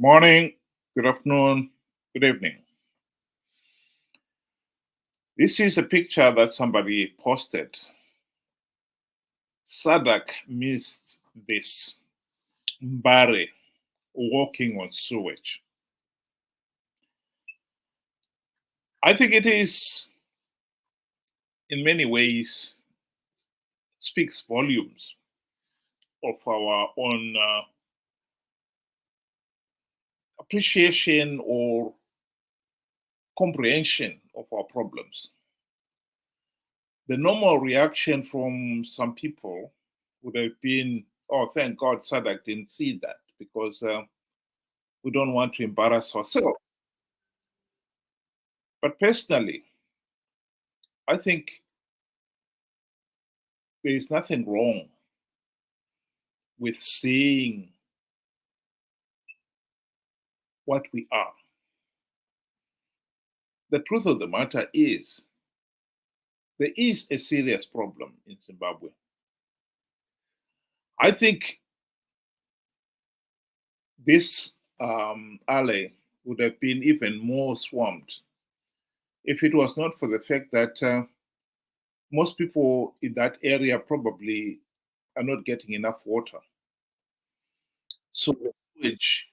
Morning, good afternoon, good evening. This is a picture that somebody posted. Sadak missed this. Mbare walking on sewage. I think it is, in many ways, speaks volumes of our own appreciation or comprehension of our problems. The normal reaction from some people would have been, oh, thank God Sadak didn't see that because we don't want to embarrass ourselves. But personally, I think there is nothing wrong with seeing what we are. The truth of the matter is, there is a serious problem in Zimbabwe. I think this alley would have been even more swamped if it was not for the fact that most people in that area probably are not getting enough water. So the sewage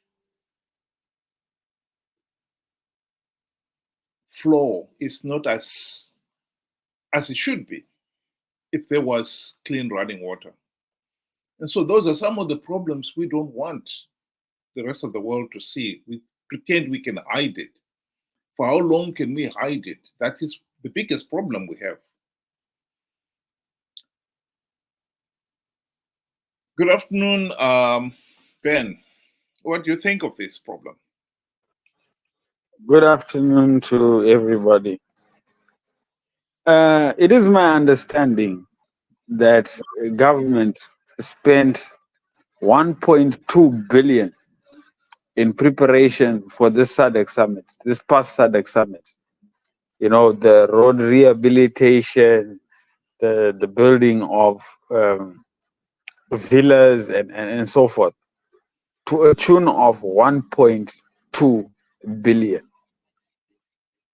flow is not as it should be if there was clean running water. And so those are some of the problems we don't want the rest of the world to see. We pretend we can hide it. For how long can we hide it? That is the biggest problem we have. Good afternoon, Ben. What do you think of this problem? Good afternoon to everybody. It is my understanding that government spent 1.2 billion in preparation for this SADC summit, this past SADC summit. You know, the road rehabilitation, the building of villas and so forth, to a tune of 1.2 billion.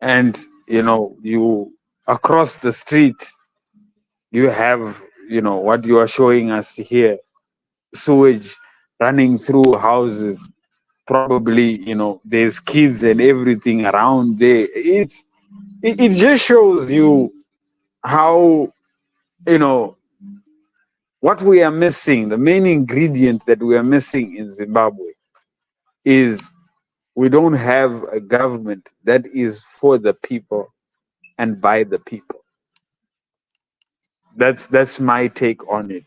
And, you know, you across the street, you have, you know, what you are showing us here, sewage running through houses. Probably, you know, there's kids and everything around there. It just shows you how, you know, what we are missing. The main ingredient that we are missing in Zimbabwe is we don't have a government that is for the people and by the people. That's my take on it.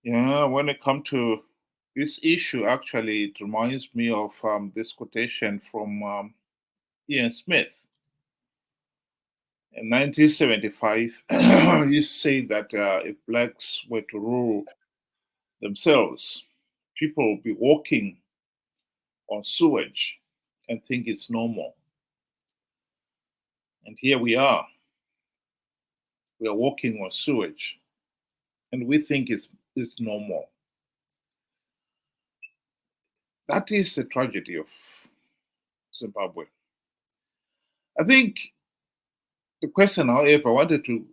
Yeah, when it comes to this issue, actually, it reminds me of this quotation from Ian Smith. In 1975, he said that if blacks were to rule themselves, people will be walking on sewage and think it's normal. And here we are. We are walking on sewage and we think it's normal. That is the tragedy of Zimbabwe. I think the question, however, I wanted to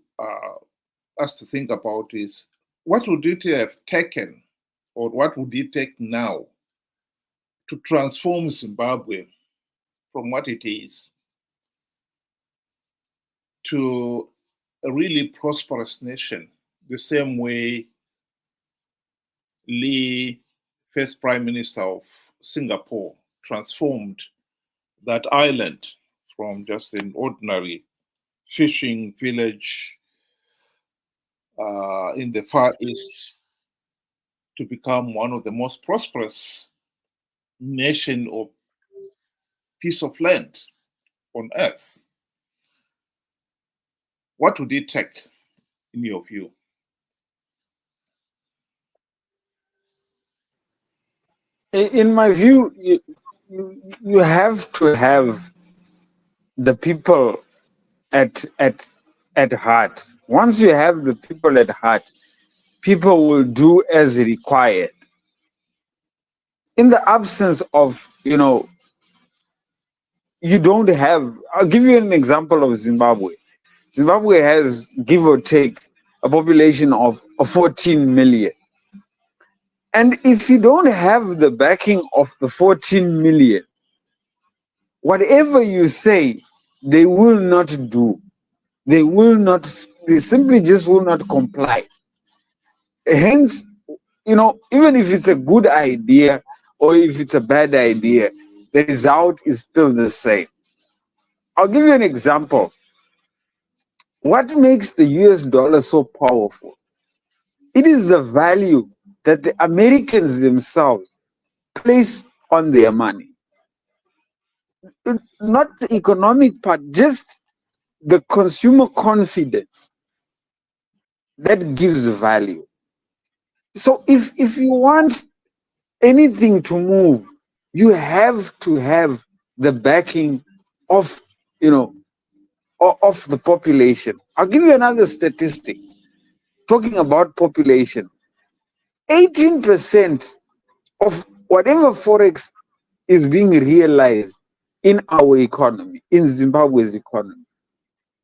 us to think about is what would it have taken or what would it take now to transform Zimbabwe from what it is to a really prosperous nation, the same way Lee, first Prime Minister of Singapore, transformed that island from just an ordinary fishing village in the Far East to become one of the most prosperous nation or piece of land on earth. What would it take, in your view? In my view, you have to have the people at heart. Once you have the people at heart, people will do as required. In the absence of, you don't have, I'll give you an example of Zimbabwe. Zimbabwe has, give or take, a population of 14 million. And if you don't have the backing of the 14 million, whatever you say, they will not do. They will not, they simply just will not comply. Hence, even if it's a good idea or if it's a bad idea, the result is still the same. I'll give you an example. What makes the US dollar so powerful? It is the value that the Americans themselves place on their money. Not the economic part, just the consumer confidence that gives value. So if you want anything to move, you have to have the backing of, of the population. I'll give you another statistic. Talking about population, 18% of whatever forex is being realized in our economy, in Zimbabwe's economy,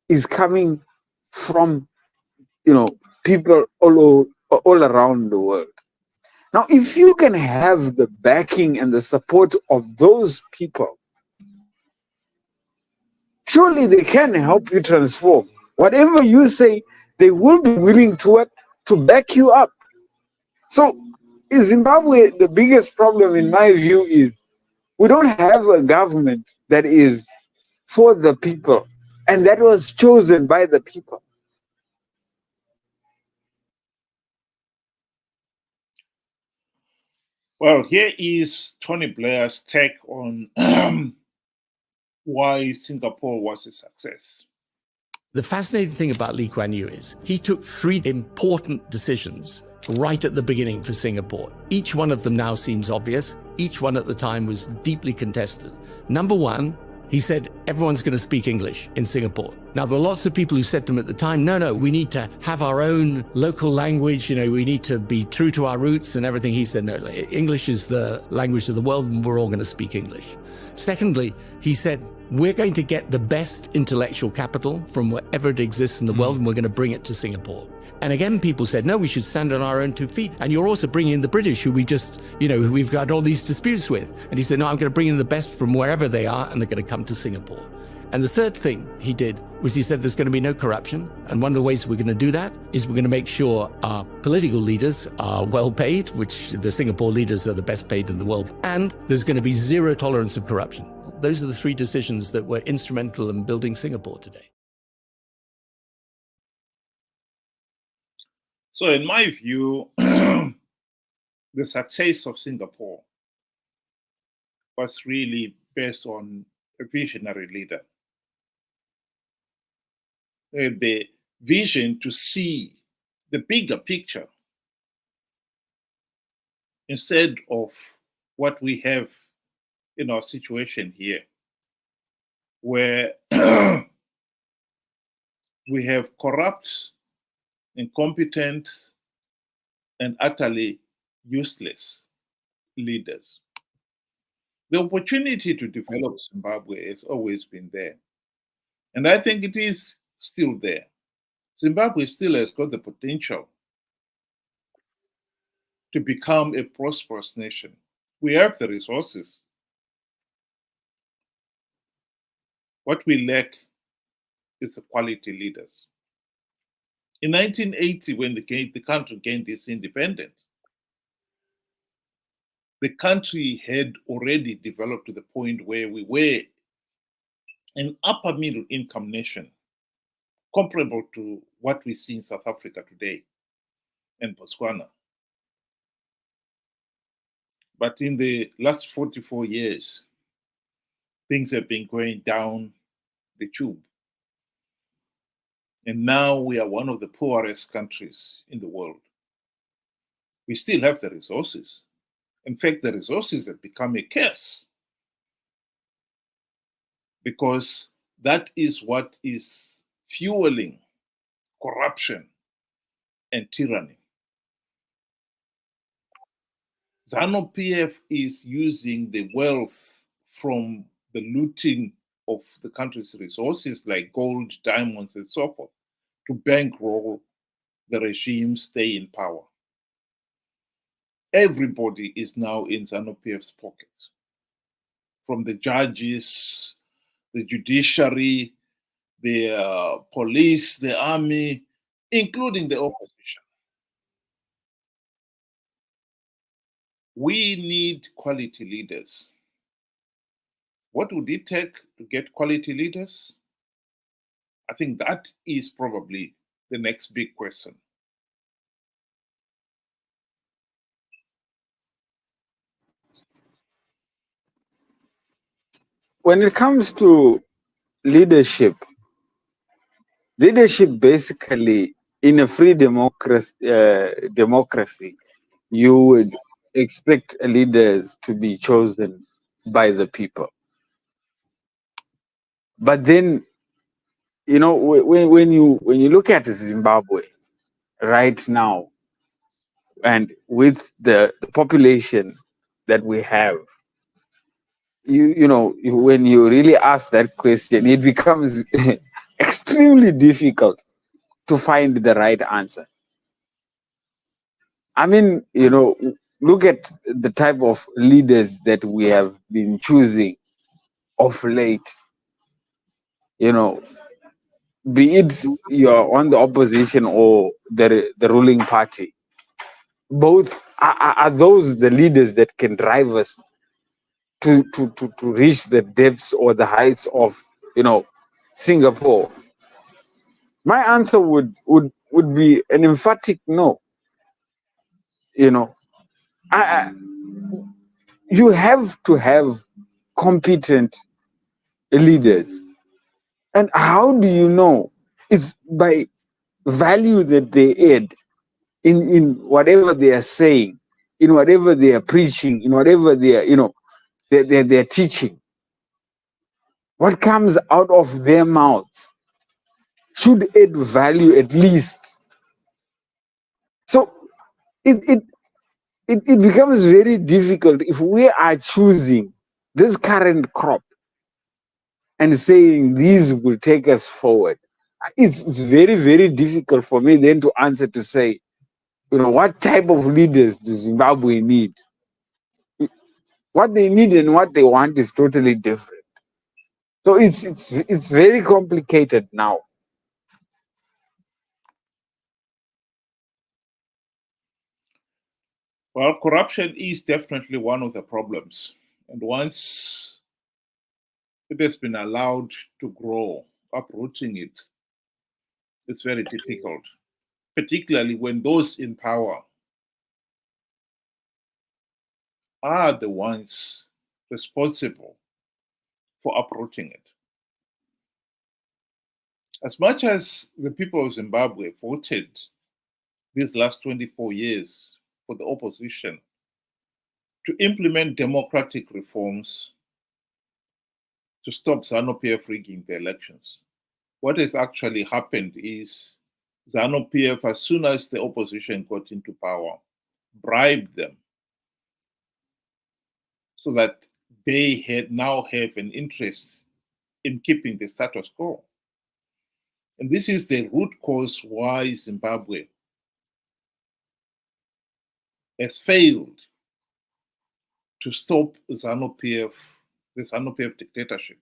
is coming from, people all around the world. Now, if you can have the backing and the support of those people, surely they can help you transform. Whatever you say, they will be willing to back you up. So in Zimbabwe, the biggest problem in my view is we don't have a government that is for the people and that was chosen by the people. Well, here is Tony Blair's take on why Singapore was a success. The fascinating thing about Lee Kuan Yew is he took 3 important decisions right at the beginning for Singapore. Each one of them now seems obvious. Each one at the time was deeply contested. Number 1, he said everyone's going to speak English in Singapore. Now, there were lots of people who said to him at the time, no, we need to have our own local language, we need to be true to our roots and everything. He said, no, English is the language of the world and we're all going to speak English. Secondly, he said, we're going to get the best intellectual capital from wherever it exists in the world and we're going to bring it to Singapore. And again, people said, no, we should stand on our own 2 feet. And you're also bringing in the British, who we just, we've got all these disputes with. And he said, no, I'm going to bring in the best from wherever they are, and they're going to come to Singapore. And the third thing he did was he said there's going to be no corruption. And one of the ways we're going to do that is we're going to make sure our political leaders are well paid, which the Singapore leaders are the best paid in the world. And there's going to be zero tolerance of corruption. Those are the 3 decisions that were instrumental in building Singapore today. So in my view, the success of Singapore was really based on a visionary leader. The vision to see the bigger picture instead of what we have in our situation here, where we have corrupt, incompetent, and utterly useless leaders. The opportunity to develop Zimbabwe has always been there. And I think it is still there. Zimbabwe still has got the potential to become a prosperous nation. We have the resources. What we lack is the quality leaders. In 1980, when the country gained its independence, the country had already developed to the point where we were an upper middle income nation, comparable to what we see in South Africa today and Botswana. But in the last 44 years, things have been going down the tube. And now we are one of the poorest countries in the world. We still have the resources. In fact, the resources have become a curse because that is what is fueling corruption and tyranny. ZANU-PF is using the wealth from the looting of the country's resources like gold, diamonds, and so forth to bankroll the regime stay in power. Everybody is now in ZANU-PF's pockets, from the judges, the judiciary, the police, the army, including the opposition. We need quality leaders. What would it take to get quality leaders? I think that is probably the next big question. When it comes to leadership, basically in a free democracy, you would expect leaders to be chosen by the people. But then, you know, when you look at Zimbabwe right now, and with the population that we have, when you really ask that question, it becomes extremely difficult to find the right answer. I mean, look at the type of leaders that we have been choosing of late. Be it you're on the opposition or the ruling party, both are those the leaders that can drive us to reach the depths or the heights of Singapore. My answer would be an emphatic no. I, you have to have competent leaders. And how do you know? It's by value that they add in whatever they are saying, in whatever they are preaching, in whatever they are, they're teaching. What comes out of their mouths should add value at least. So it becomes very difficult if we are choosing this current crop and saying these will take us forward. It's very, very difficult for me then to answer to say, what type of leaders do Zimbabwe need? What they need and what they want is totally different. So it's very complicated now. Well, corruption is definitely one of the problems. And once it has been allowed to grow, uprooting it, it's very difficult, particularly when those in power are the ones responsible for uprooting it. As much as the people of Zimbabwe voted these last 24 years for the opposition to implement democratic reforms to stop ZANU-PF rigging the elections, what has actually happened is ZANU-PF, as soon as the opposition got into power, bribed them so that they now have an interest in keeping the status quo. And this is the root cause why Zimbabwe has failed to stop ZANU-PF, the ZANU-PF dictatorship,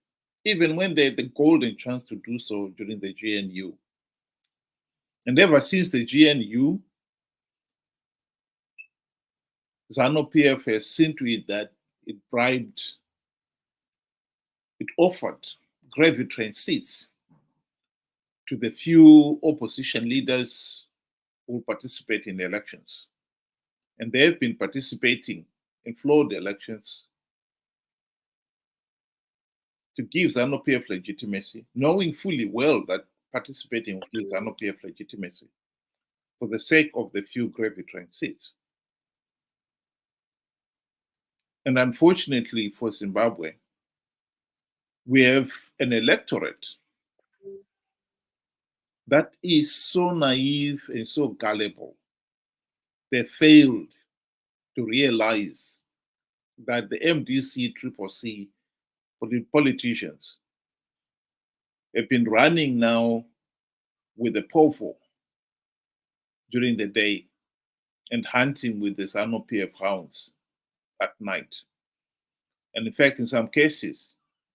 even when they had the golden chance to do so during the GNU. And ever since the GNU, ZANU-PF has seen to it that it offered gravy train seats to the few opposition leaders who participate in the elections. And they have been participating in flawed elections to give ZANU-PF legitimacy, knowing fully well that participating will give ZANU-PF legitimacy for the sake of the few gravy train seats. And unfortunately for Zimbabwe, we have an electorate that is so naive and so gullible. They failed to realize that the MDC Triple C politicians have been running now with a povo during the day and hunting with the ZANU-PF hounds at night. And in fact, in some cases,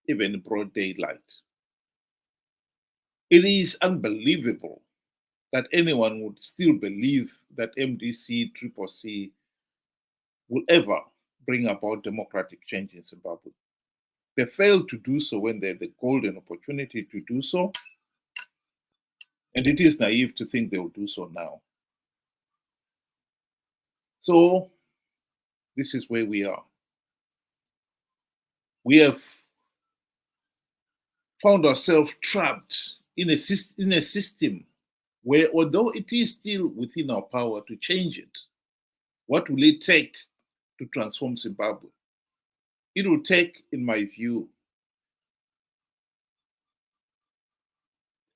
even in broad daylight. It is unbelievable that anyone would still believe that MDC Triple C will ever bring about democratic change in Zimbabwe. They failed to do so when they had the golden opportunity to do so. And it is naive to think they will do so now. So this is where we are. We have found ourselves trapped in a system where, although it is still within our power to change it, what will it take to transform Zimbabwe? It will take, in my view,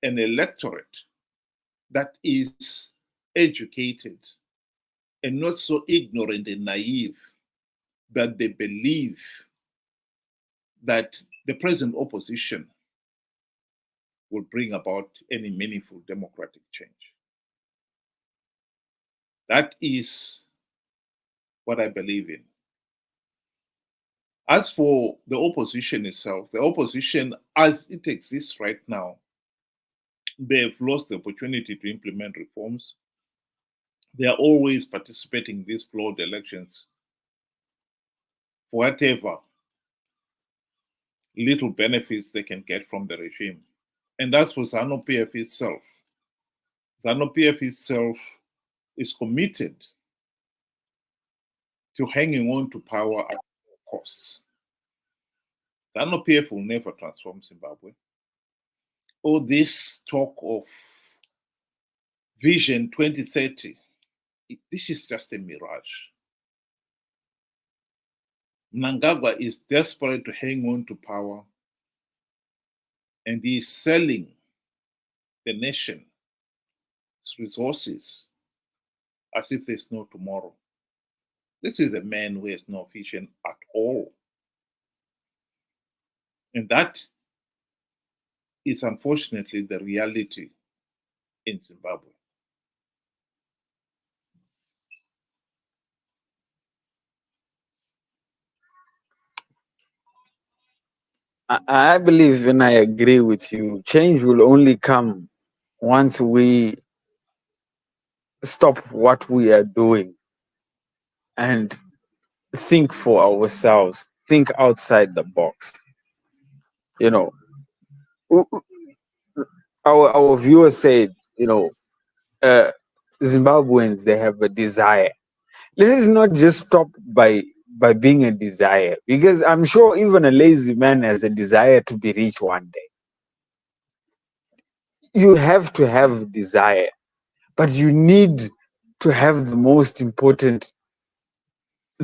an electorate that is educated and not so ignorant and naive that they believe that the present opposition will bring about any meaningful democratic change. That is what I believe in. As for the opposition itself, the opposition as it exists right now, they've lost the opportunity to implement reforms. They are always participating in these flawed elections for whatever little benefits they can get from the regime. And that's for ZANU-PF itself. ZANU-PF itself is committed to hanging on to power at all costs. ZANU-PF will never transform Zimbabwe. All this talk of Vision 2030, this is just a mirage. Mnangagwa is desperate to hang on to power, and he is selling the nation's resources as if there's no tomorrow. This is a man who has no vision at all. And that is unfortunately the reality in Zimbabwe. I believe and I agree with you. Change will only come once we stop what we are doing and think for ourselves, think outside the box. You know, our viewer said, Zimbabweans, they have a desire. Let us not just stop by being a desire, because I'm sure even a lazy man has a desire to be rich one day. You have to have desire, but you need to have the most important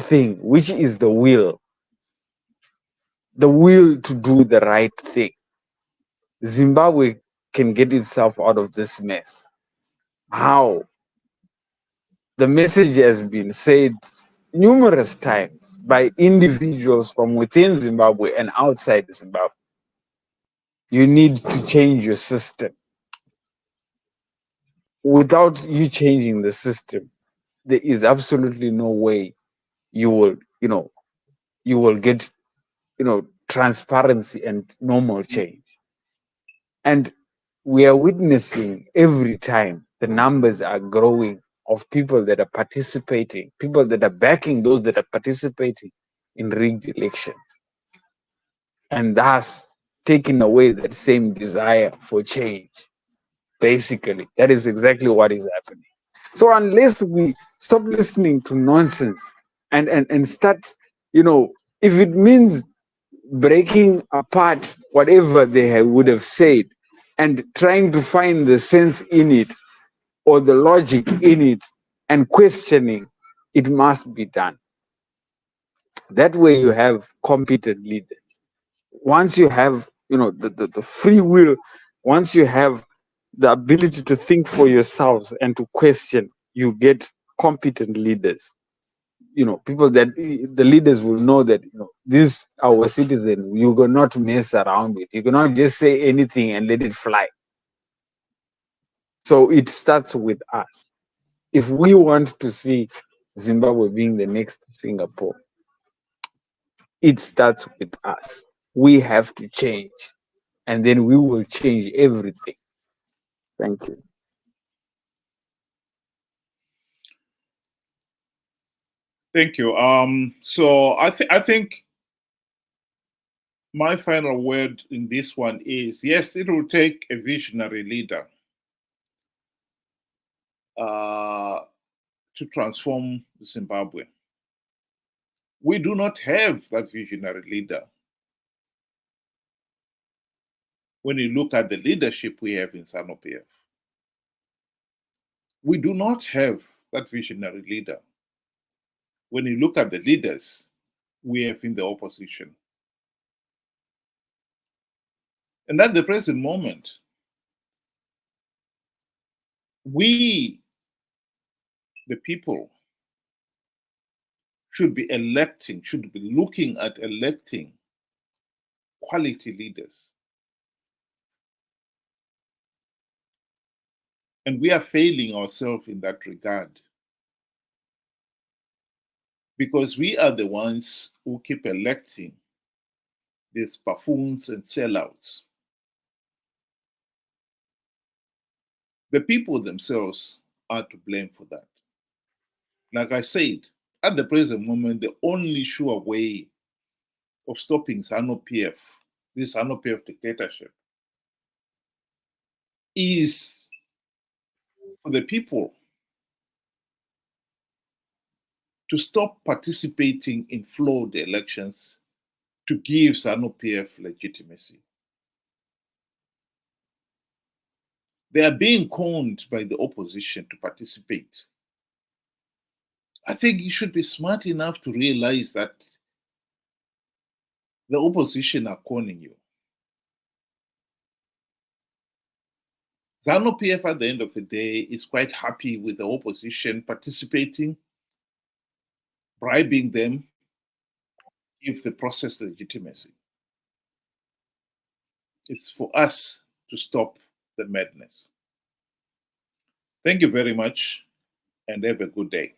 thing, which is the will to do the right thing. Zimbabwe can get itself out of this mess. How? The message has been said numerous times by individuals from within Zimbabwe and outside Zimbabwe. You need to change your system. Without you changing the system, there is absolutely no way you will get, transparency and normal change. And we are witnessing every time the numbers are growing of people that are participating, people that are backing those that are participating in rigged elections. And thus taking away that same desire for change. Basically, that is exactly what is happening. So unless we stop listening to nonsense and start, if it means breaking apart whatever they would have said and trying to find the sense in it or the logic in it and questioning, it must be done. That way you have competent leaders. Once you have, the free will, once you have the ability to think for yourselves and to question, you get competent leaders. people that the leaders will know that, this our citizen, you cannot mess around with. You cannot just say anything and let it fly. So it starts with us. If we want to see Zimbabwe being the next Singapore, it starts with us. We have to change, and then we will change everything. Thank you. Thank you. So I think my final word in this one is, yes, it will take a visionary leader to transform Zimbabwe. We do not have that visionary leader. When you look at the leadership we have in ZANU-PF, we do not have that visionary leader. When you look at the leaders we have in the opposition. And at the present moment, we, the people, should be looking at electing quality leaders. And we are failing ourselves in that regard, because we are the ones who keep electing these buffoons and sellouts. The people themselves are to blame for that. Like I said, at the present moment, the only sure way of stopping ZANU-PF, this ZANU-PF dictatorship, is for the people to stop participating in flawed elections to give ZANU-PF legitimacy. They are being conned by the opposition to participate. I think you should be smart enough to realize that the opposition are conning you. ZANU-PF at the end of the day is quite happy with the opposition participating, bribing them, give the process legitimacy. It's for us to stop the madness. Thank you very much, and have a good day.